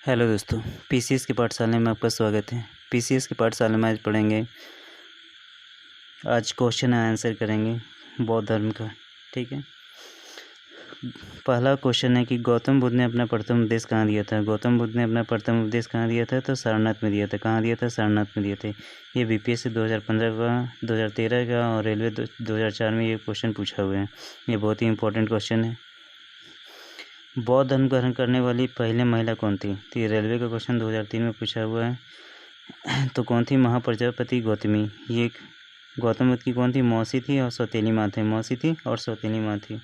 Hello दोस्तों, PCS की पाठशाला में आपका स्वागत है। पीसीएस की पाठशाला में आज पढ़ेंगे, आज क्वेश्चन आंसर करेंगे बौद्ध धर्म का। ठीक है, पहला क्वेश्चन है कि गौतम बुद्ध ने अपना प्रथम उपदेश कहाँ दिया था। गौतम बुद्ध ने अपना प्रथम उपदेश कहाँ दिया था? तो सारनाथ में दिया था। कहाँ दिया था? सारनाथ में दिए थे। ये बीपीएससी 2015 का, 2013 का और रेलवे 2004 में ये क्वेश्चन पूछा हुआ है। ये बहुत ही इंपॉर्टेंट क्वेश्चन है। बौद्ध धर्म ग्रहण करने वाली पहले महिला कौन थी? तो ये रेलवे का क्वेश्चन 2003 में पूछा हुआ है। तो कौन थी? महाप्रजापति गौतमी। ये गौतम बुद्ध की कौन थी? मौसी थी और सौतेली माँ थी। मौसी थी और सौतेली माँ थी।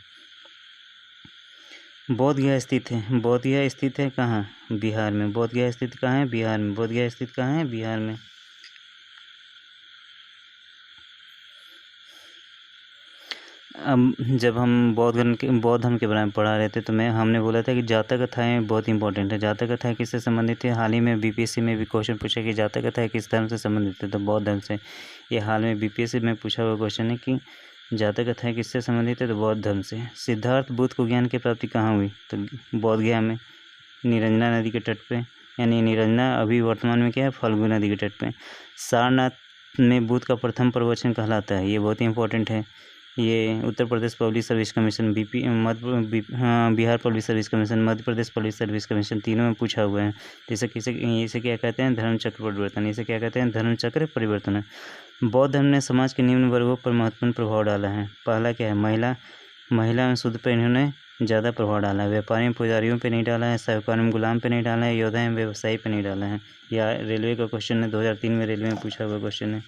बोध गया स्थित है। बोध गया स्थित है कहाँ? बिहार में। बोध गया स्थित कहाँ है? बिहार में। बोध गया स्थित कहाँ है? बिहार में। अब जब हम बौद्ध धर्म के बारे में पढ़ा रहे थे तो हमने बोला था कि जातक कथाएँ बहुत इंपॉर्टेंट है। जातक कथाएँ किससे संबंधित है? हाल ही में बीपीएससी में भी क्वेश्चन पूछा कि जातक कथाएँ किस धर्म से संबंधित है? तो बौद्ध धर्म से। ये हाल में बीपीएससी में पूछा हुआ क्वेश्चन है कि जातक कथाएँ किससे संबंधित है? तो बौद्ध धर्म से। सिद्धार्थ बुद्ध को ज्ञान की प्राप्ति कहाँ हुई? तो बोध गया में, निरंजना नदी के तट पे। यानी निरंजना अभी वर्तमान में क्या है? फल्गु नदी के तट पे। सारनाथ में बुद्ध का प्रथम प्रवचन कहलाता है। ये बहुत ही इंपॉर्टेंट है। ये Uttar Pradesh public service commission, Bihar public service commission, Madhya Pradesh public service commission, तीनों में पूछा हुआ है। जैसे इसे क्या कहते हैं? धर्म चक्र परिवर्तन। इसे क्या कहते हैं? धर्म चक्र परिवर्तन है। बौद्ध धर्म ने समाज के निम्न वर्गों पर महत्वपूर्ण प्रभाव डाला है। पहला क्या है? महिला एवं शुद्ध पर इन्होंने ज़्यादा प्रभाव डाला है। व्यापारियों पुजारियों पे नहीं डाला है। साहूकारों में गुलाम पे नहीं डाला है। योद्धा एवं व्यवसायी पे नहीं डाला है। या रेलवे का क्वेश्चन है, 2003 में रेलवे में पूछा हुआ क्वेश्चन है।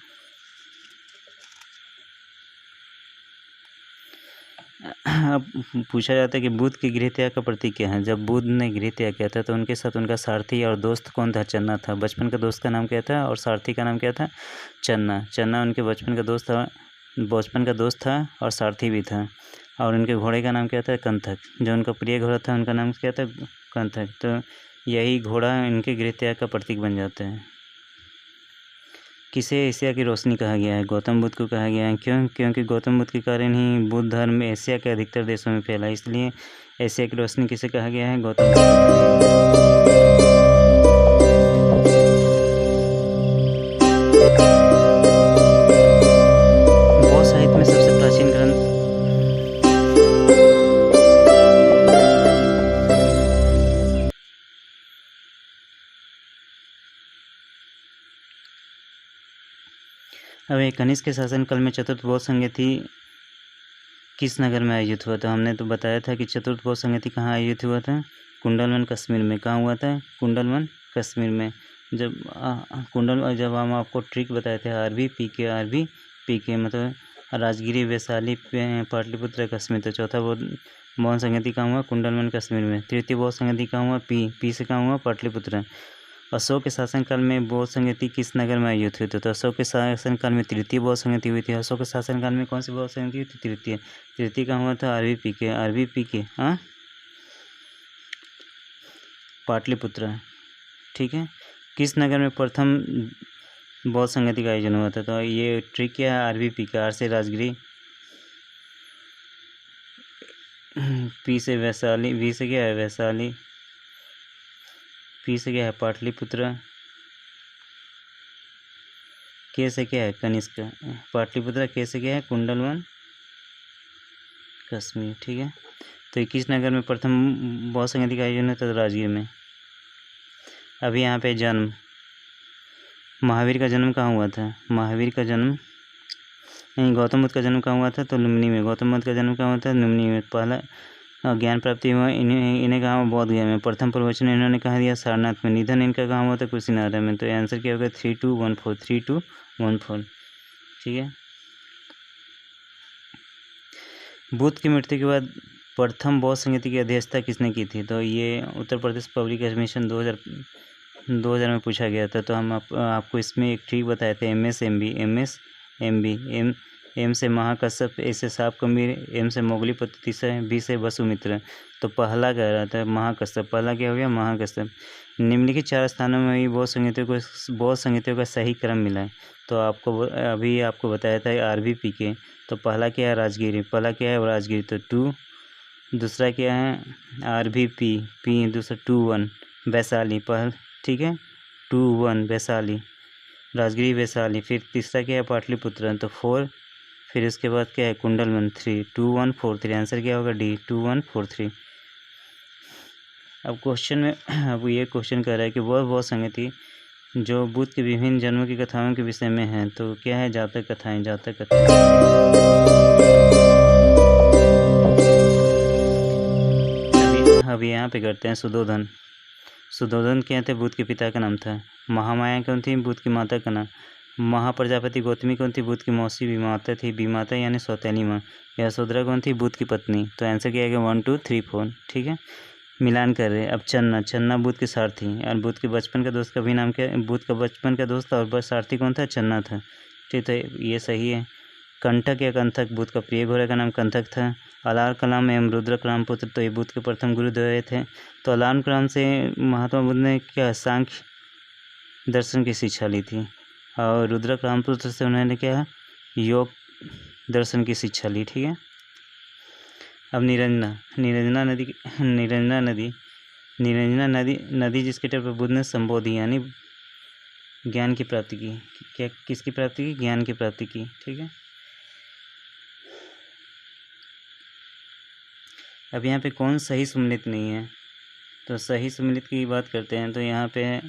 अब पूछा जाता है कि बुद्ध की गृह त्याग का प्रतीक क्या है? जब बुद्ध ने गृह त्याग किया था तो उनके साथ उनका सारथी और दोस्त कौन था? चन्ना था। बचपन का दोस्त का नाम क्या था और सारथी का नाम क्या था? चन्ना। चन्ना उनके बचपन का दोस्त था और सारथी भी था। और उनके घोड़े का नाम क्या था? कंथक। जो उनका प्रिय घोड़ा था उनका नाम क्या था? कंथक। तो यही घोड़ा इनके गृह त्याग का प्रतीक बन जाता है। किसे एशिया की रोशनी कहा गया है? गौतम बुद्ध को कहा गया है। क्यों? क्योंकि गौतम बुद्ध के कारण ही बुद्ध धर्म एशिया के अधिकतर देशों में फैला, इसलिए एशिया की रोशनी किसे कहा गया है? गौतम बुद्ध। बौद्ध साहित्य में सबसे प्राचीन ग्रंथ अब कनिष्क के शासनकाल में चतुर्थ बौद्ध संगति किस नगर में आयोजित हुआ था? हमने तो बताया था कि चतुर्थ बौद्ध संगति कहाँ आयोजित हुआ था? कुंडलवन कश्मीर में। कहाँ हुआ था? कुंडलवन कश्मीर में। जब हम आपको ट्रिक बताए थे, आरबी पीके मतलब राजगिरी, वैशाली, पाटलिपुत्र, कश्मीर। तो चौथा बौद्ध संगति कहाँ हुआ? कुंडलवन कश्मीर में। तृतीय बौद्ध संगति कहाँ हुआ? पी से कहाँ हुआ? पाटलिपुत्र। अशोक के शासनकाल में बौद्ध संगति किस नगर में आयोजित हुई थी? तो अशोक के शासनकाल में तृतीय बौद्ध संगति हुई थी। अशोक के शासनकाल में कौन सी बौद्ध संगति हुई थी? तृतीय कहाँ हुआ था? आरबी पीके हाँ, पाटलिपुत्र। ठीक है। किस नगर में प्रथम बौद्ध संगति का आयोजन हुआ था? तो ये ट्रिक क्या है? आरबी-पीके। आर से राजगिरी, पी से वैशाली, वी से क्या है? वैशाली, पी से क्या है? पाटलिपुत्र, के से क्या है? कनिष्क। पाटलिपुत्र, के से क्या है? कुंडलवन कश्मीर। ठीक है। तो 21 नगर में प्रथम बौद्ध संगति का आयोजन होता था? राजगीर में। अभी यहाँ पे जन्म, महावीर का जन्म कहाँ हुआ था? महावीर का जन्म गौतम बुद्ध का जन्म कहाँ हुआ था? तो लुम्बिनी में। गौतम बुद्ध का जन्म कहाँ हुआ था? लुम्बिनी में। पहला ज्ञान प्राप्ति हुआ इन्हें कहाँ? बौद्ध गया में। प्रथम प्रवचन इन्होंने कहाँ दिया? सारनाथ में। निधन इनका कहाँ हुआ था? कुशीनगर में। तो आंसर क्या होगा? 3214। ठीक है। बुद्ध की मृत्यु के बाद प्रथम बौद्ध संगति की अध्यक्षता किसने की थी? तो ये उत्तर प्रदेश पब्लिक कमीशन 2000 में पूछा गया था। तो हम आपको इसमें एक ट्रिक बताए थे, एम एम से महाकश्यप, ए से साप कबीर, एम से मोगली पतितिसा, बी से वसुमित्र। तो पहला कह रहा था महाकश्यप। पहला क्या हो गया? महाकश्यप। निम्नलिखित 4 स्थानों में भी बौद्ध संगतियों का सही क्रम मिला है। तो अभी आपको बताया था आरबी-पीके। तो पहला क्या है? राजगिरी। तो 2। दूसरा क्या है? आरबी-पी, दूसरा 2-1। वैशाली पहल, ठीक है 2-1 वैशाली, राजगिरी वैशाली। फिर तीसरा क्या है पाटलिपुत्र, तो 4। फिर उसके बाद क्या है कुंडलवन 3, 2-1-4-3। आंसर क्या होगा डी 2-1-4-3। अब क्वेश्चन में अब ये क्वेश्चन कह रहा है कि वह संगति जो बुद्ध के विभिन्न जन्मों की कथाओं के विषय में है, तो क्या है जातक कथाएं, जातक कथाएं। अभी यहाँ पे करते हैं सुधोधन। सुधोधन क्या थे, बुद्ध के पिता का नाम था। महामाया कौन थी, बुद्ध की माता का नाम। महाप्रजापति गौतमी कौन थी, बुद्ध की मौसी बीमाता थी, बीमाता यानी सौतेली माँ। यशोधरा कौन थी, बुद्ध की पत्नी। तो आंसर क्या आएगा 1 2 3 4, ठीक है। मिलान कर रहे हैं। अब चन्ना बुद्ध के सारथी और बुद्ध के बचपन का दोस्त का भी नाम क्या है, बुद्ध का बचपन का दोस्त और सारथी कौन था, चन्ना था, ठीक है ये सही है। कंठक या कंथक, बुद्ध का प्रिय घोड़ा का नाम कंथक था। अलार कलाम एवं रुद्र कलाम पुत्र, तो ये बुद्ध के प्रथम गुरुद्वय थे। तो अलार कलाम से महात्मा बुद्ध ने क्या सांख्य दर्शन की शिक्षा ली थी, और रुद्र कलाम पुत्र से उन्होंने क्या योग दर्शन की शिक्षा ली, ठीक है। अब निरंजना नदी जिसके तट पर बुद्ध ने संबोधि यानी ज्ञान की प्राप्ति की। क्या किसकी प्राप्ति की, ज्ञान की प्राप्ति की, ठीक है। अब यहाँ पे कौन सही सम्मिलित नहीं है, तो सही सम्मिलित की बात करते हैं। तो यहाँ पे है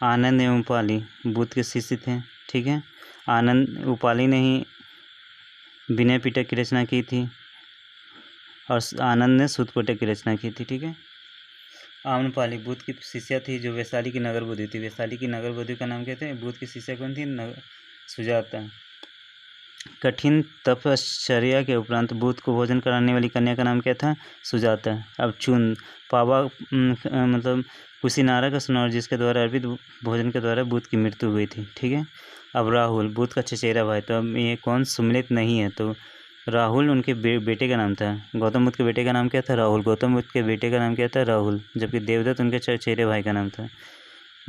आनंद एवं उपाली बुद्ध के शिष्य थे, ठीक है। आनंद उपाली ने ही विनय पिटक की रचना की थी और आनंद ने सूत पिटक की रचना की थी, ठीक है। आम्रपाली बुद्ध की शिष्या थी जो वैशाली की नगर बुद्धि थी। वैशाली की नगर बुद्धि का नाम क्या था, बुद्ध की शिष्या कौन थी, सुजाता। कठिन तपश्चर्या के उपरांत बुद्ध को भोजन कराने वाली कन्या का नाम क्या था, सुजाता। अब चुन पावा मतलब कुशीनारा का सुनार जिसके द्वारा अर्पित भोजन के द्वारा बुद्ध की मृत्यु हुई थी, ठीक है। अब राहुल बुद्ध का चचेरा भाई, तो अब ये कौन सम्मिलित नहीं है, तो राहुल उनके बेटे का नाम था। गौतम बुद्ध के बेटे का नाम क्या था, राहुल। गौतम बुद्ध के बेटे का नाम क्या था, राहुल, जबकि देवदत्त उनके चचेरे भाई का नाम था।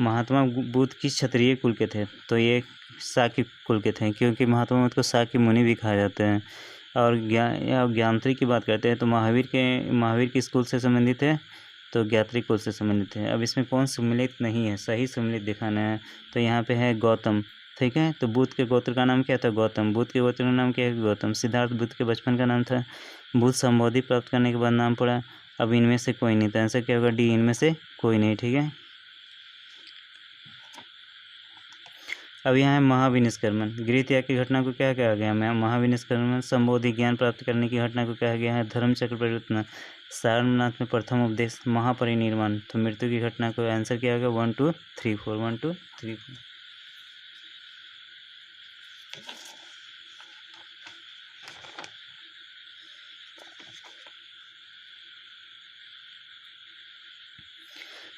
महात्मा बुद्ध किस क्षत्रिय कुल के थे, तो ये शाक्य कुल के थे, क्योंकि महात्मा बुद्ध को शाक्य मुनि भी कहा जाता है। और ज्ञात्री की बात करते हैं तो महावीर के स्कूल से संबंधित है, तो ज्ञात्री कुल से संबंधित है। अब इसमें कौन सम्मिलित नहीं है, सही सम्मिलित दिखाना है। तो यहाँ पे है गौतम, ठीक है। तो बुद्ध के गोत्र का नाम क्या था, गौतम। बुद्ध के गोत्र का नाम क्या है, गौतम। सिद्धार्थ बुद्ध के बचपन का नाम था। बुद्ध संबोधि प्राप्त करने के बाद नाम पड़ा। अब इनमें से कोई नहीं, तो आंसर क्या होगा डी, इनमें से कोई नहीं, ठीक है। अब यहाँ है महाविनिष्क्रमण। गृह त्याग की घटना को क्या कहा गया है, महाविनिष्क्रमण। संबोधि ज्ञान प्राप्त करने की घटना को कहा गया है धर्मचक्र परिवर्तन। सारनाथ में प्रथम उपदेश महापरिनिर्वाण। तो मृत्यु की घटना को आंसर क्या होगा 1 2 3 4, 1 2 3 4।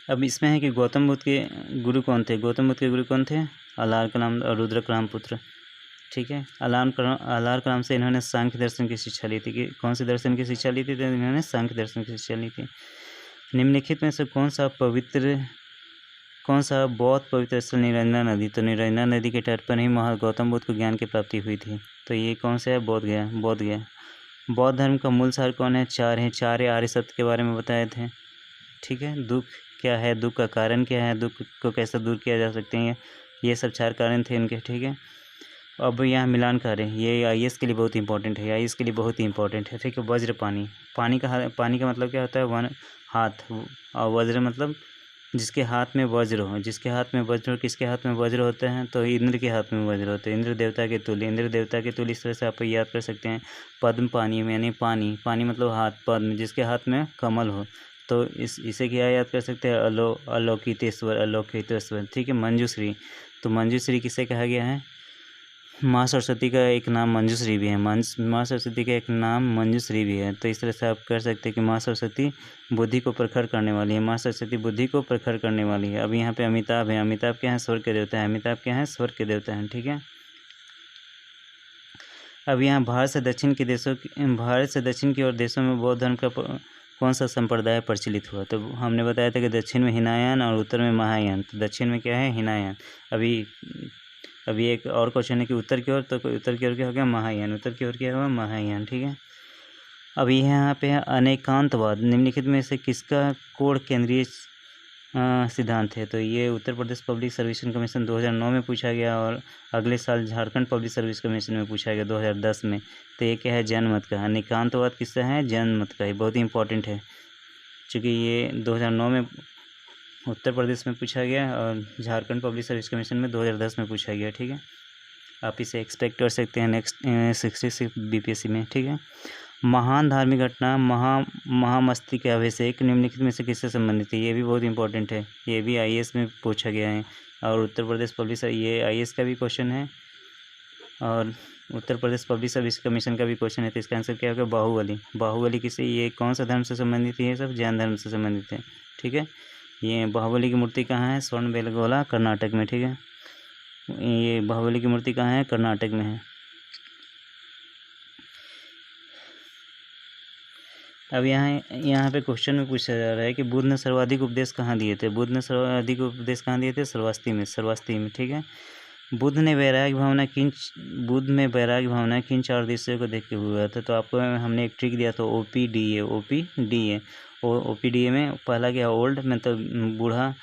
अब इसमें है कि गौतम बुद्ध के गुरु कौन थे। गौतम बुद्ध के गुरु कौन थे, अलार कलाम और रुद्र कलाम पुत्र, ठीक है। अलार कलाम से इन्होंने सांख्य दर्शन की शिक्षा ली थी। कि कौन से दर्शन की शिक्षा ली थी, तो इन्होंने सांख्य दर्शन की शिक्षा ली थी। निम्नलिखित में से कौन सा बहुत पवित्र स्थल निरंजना नदी, तो निरंजना नदी के तट पर ही गौतम बुद्ध को ज्ञान की प्राप्ति हुई थी। तो ये कौन सा है, बोध गया। बौद्ध धर्म का मूल सार कौन है, 4 है। 4 आर्य सत्य के बारे में बताए थे, ठीक है। दुख क्या है, दुख का कारण क्या है, दुख को कैसे दूर किया जा सकते हैं, ये सब 4 कारण थे इनके, ठीक है। अब यहाँ मिलान कार्य, ये आईएएस के लिए बहुत इंपॉर्टेंट है, आईएएस के लिए बहुत ही इंपॉर्टेंट है, ठीक है। वज्र पानी का मतलब क्या होता है, हाथ, और वज्र मतलब जिसके हाथ में वज्र हो। किसके हाथ में वज्र होते हैं, तो इंद्र के हाथ में वज्र होते हैं। इंद्र देवता के तुल्य इस तरह से आप याद कर सकते हैं। पद्म पानी में यानी पानी मतलब हाथ, पद्म जिसके हाथ में कमल हो, तो इसे क्या याद कर सकते हैं, अलौकितेश्वर, ठीक है। मंजूश्री, तो मंजूश्री किसे कहा गया है, माँ सरस्वती का एक नाम मंजूश्री भी है। माँ सरस्वती का एक नाम मंजूश्री भी है। तो इस तरह से आप कर सकते हैं कि माँ सरस्वती बुद्धि को प्रखर करने वाली है, माँ सरस्वती बुद्धि को प्रखर करने वाली है। अब यहाँ पे अमिताभ है, अमिताभ क्या है, स्वर्ग के देवता है, ठीक है। अब यहाँ भारत से दक्षिण की ओर देशों में बौद्ध धर्म का कौन सा संप्रदाय प्रचलित हुआ, तो हमने बताया था कि दक्षिण में हिनायान और उत्तर में महायान। तो दक्षिण में क्या है, हिनायान। अभी एक और क्वेश्चन है कि उत्तर की ओर, तो उत्तर की ओर क्या हो गया, महायान। उत्तर की ओर क्या हुआ, महायान, ठीक है। अब यहाँ पे है अनेकांतवाद, निम्नलिखित में से किसका कोड केंद्रीय सिद्धांत है? तो ये Uttar Pradesh public service commission 2009 में पूछा गया और अगले साल झारखंड पब्लिक सर्विस कमीशन में पूछा गया 2010 में। तो ये क्या है? जैन मत का। अनेकांतवाद किसका है? जैन मत का। ये बहुत ही इंपॉर्टेंट है, चूँकि ये 2009 में उत्तर प्रदेश में पूछा गया और झारखंड पब्लिक सर्विस कमीशन में 2010 में पूछा गया। ठीक है, आप इसे एक्सपेक्ट कर सकते हैं नेक्स्ट 66 बीपीएससी में। ठीक है, महान धार्मिक घटना महामस्ती के अभिषेक निम्नलिखित में से किससे संबंधित है? ये भी बहुत इंपॉर्टेंट है, ये भी आईएएस में पूछा गया है और उत्तर प्रदेश पब्लिक ये आईएएस का भी क्वेश्चन है और उत्तर प्रदेश पब्लिक सर्विस कमीशन का भी क्वेश्चन है। तो इसका आंसर क्या होगा? बाहुबली। बाहुबली किससे? ये कौन सा धर्म से संबंधित है? ये सब जैन धर्म से संबंधित है। ठीक है, ये बाहुबली की मूर्ति कहाँ है? स्वर्णबेलगोला, कर्नाटक में। ठीक है, ये बाहुबली की मूर्ति कहाँ है? कर्नाटक में है। अब यहाँ पे क्वेश्चन में पूछा जा रहा है कि बुद्ध ने सर्वाधिक उपदेश कहाँ दिए थे? बुद्ध ने सर्वाधिक उपदेश कहाँ दिए थे? सर्वस्ती में। ठीक है, बुद्ध में वैराग्य भावना किन 4 दृश्यों को देख के हुआ था? तो आपको हमने एक ट्रिक दिया था, ओपीडीए। और ओपीडीए में पहला क्या? ओल्ड मतलब बूढ़ा,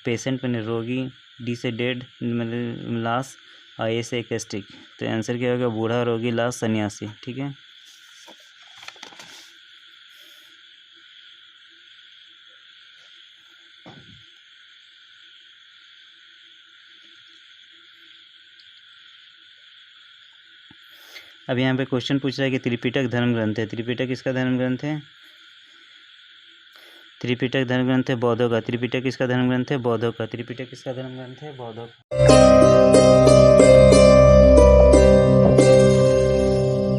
पेशेंट मैंने रोगी, डी से डेड मतलब लाश, और ए से एक्स्टिक। तो आंसर क्या होगा? बूढ़ा, रोगी, लाश, सन्यासी। ठीक है, अब यहाँ पे क्वेश्चन पूछ रहा है कि त्रिपिटक धर्म ग्रंथ है। त्रिपिटक किसका धर्म ग्रंथ है? त्रिपिटक धर्म ग्रंथ है बौद्धों का। त्रिपिटक किसका धर्म ग्रंथ है? बौद्धों का। त्रिपिटक किसका धर्म ग्रंथ है? बौद्धों का।